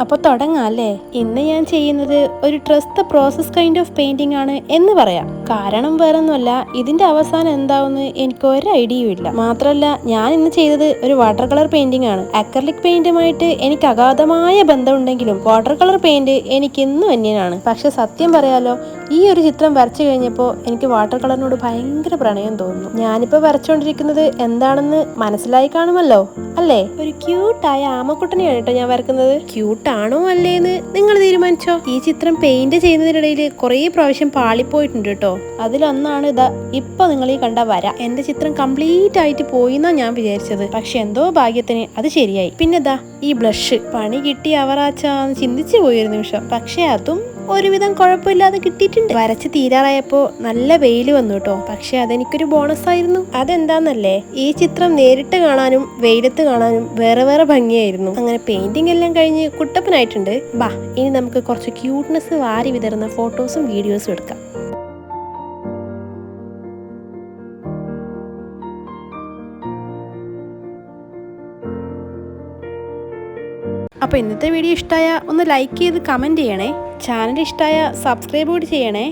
അപ്പോൾ തുടങ്ങാം അല്ലേ? ഇന്ന് ഞാൻ ചെയ്യുന്നത് ഒരു trust the process kind of painting ആണ് എന്ന് പറയാം. കാരണം വേറൊന്നുമല്ല, ഇതിന്റെ അവസാനം എന്താവുമെന്ന് എനിക്ക് ഒരു ഐഡിയയും ഇല്ല. മാത്രമല്ല, ഞാൻ ഇന്ന് ചെയ്തത് ഒരു വാട്ടർ കളർ പെയിന്റിംഗ് ആണ്. അക്രലിക് പെയിന്റുമായിട്ട് എനിക്ക് അഗാധമായ ബന്ധമുണ്ടെങ്കിലും വാട്ടർ കളർ പെയിന്റ് എനിക്ക് ഇന്നും അന്യനാണ്. പക്ഷെ സത്യം പറയാലോ, ഈ ഒരു ചിത്രം വരച്ചു കഴിഞ്ഞപ്പോൾ എനിക്ക് വാട്ടർ കളറിനോട് ഭയങ്കര പ്രണയം തോന്നുന്നു. ഞാനിപ്പോൾ വരച്ചുകൊണ്ടിരിക്കുന്നത് എന്താണെന്ന് മനസ്സിലായി കാണുമല്ലോ അല്ലേ? ഒരു ക്യൂട്ടായ ആമക്കുട്ടനെയാണ് കേട്ടോ ഞാൻ വരക്കുന്നത്. ക്യൂട്ടാണോ അല്ലേന്ന് നിങ്ങൾ തീരുമാനിച്ചോ. ഈ ചിത്രം പെയിന്റ് ചെയ്യുന്നതിനിടയിൽ കുറേ പ്രാവശ്യം പാളിപ്പോയിട്ടുണ്ട് കേട്ടോ. അതിലൊന്നാണ് ഇതാ ഇപ്പൊ നിങ്ങൾ ഈ കണ്ട വര. എന്റെ ചിത്രം കംപ്ലീറ്റ് ആയിട്ട് പോയിന്നാ ഞാൻ വിചാരിച്ചത്. പക്ഷെ എന്തോ ഭാഗ്യത്തിന് അത് ശരിയായി. പിന്നെ ഇതാ ഈ ബ്ലഷ് പണി കിട്ടി അവറാച്ചാന്ന് ചിന്തിച്ചു പോയൊരു നിമിഷം. പക്ഷെ അതും ഒരുവിധം കുഴപ്പമില്ലാതെ കിട്ടിയിട്ടുണ്ട്. വരച്ച് തീരാറായപ്പോ നല്ല വെയിൽ വന്നു കേട്ടോ. പക്ഷെ അതെനിക്കൊരു ബോണസ് ആയിരുന്നു. അതെന്താന്നല്ലേ, ഈ ചിത്രം നേരിട്ട് കാണാനും വെയിലത്ത് കാണാനും വേറെ വേറെ ഭംഗിയായിരുന്നു. അങ്ങനെ പെയിന്റിംഗ് എല്ലാം കഴിഞ്ഞ് കുട്ടപ്പനായിട്ടുണ്ട്. ബാ, ഇനി നമുക്ക് കുറച്ച് ക്യൂട്ട്നെസ് വാരി വിതറുന്ന ഫോട്ടോസും വീഡിയോസും എടുക്കാം. അപ്പോൾ ഇന്നത്തെ വീഡിയോ ഇഷ്ടമായ ഒന്ന് ലൈക്ക് ചെയ്ത് കമൻറ്റ് ചെയ്യണേ. ചാനൽ ഇഷ്ടമായ സബ്സ്ക്രൈബ് കൂടി ചെയ്യണേ.